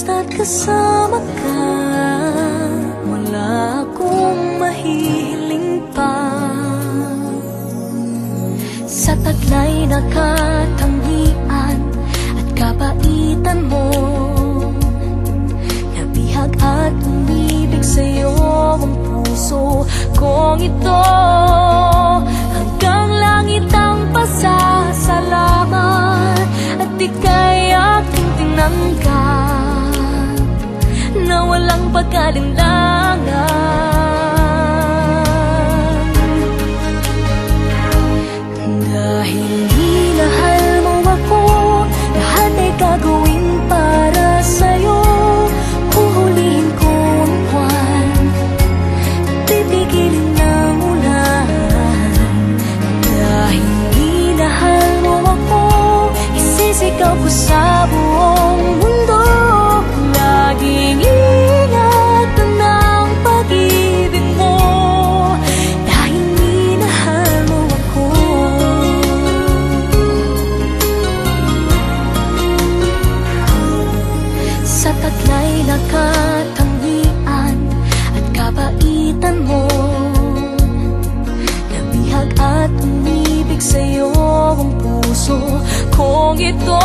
Basta't kasama ka, wala akong mahihiling pa. Sa taglay na katangian at kabaitan mo, nabihag at umibig sa'yo ang puso kong ito. Hanggang langit ang pasasalamat at ika'y aking tinanggap na walang pagkalinlangan. Dahil minahal mo ako, lahat ay gagawin para sa'yo. Huhulihin ko ang buwan, pipigilin ng ulan. Dahil minahal mo ako, isisigaw ko sa buong mundo. Laging ingatan ng pag-ibig mo, dahil minahal mo ako. Sa taglay na katangian at kabaitan mo, nabihag at umibig sa'yo ang puso kong ito.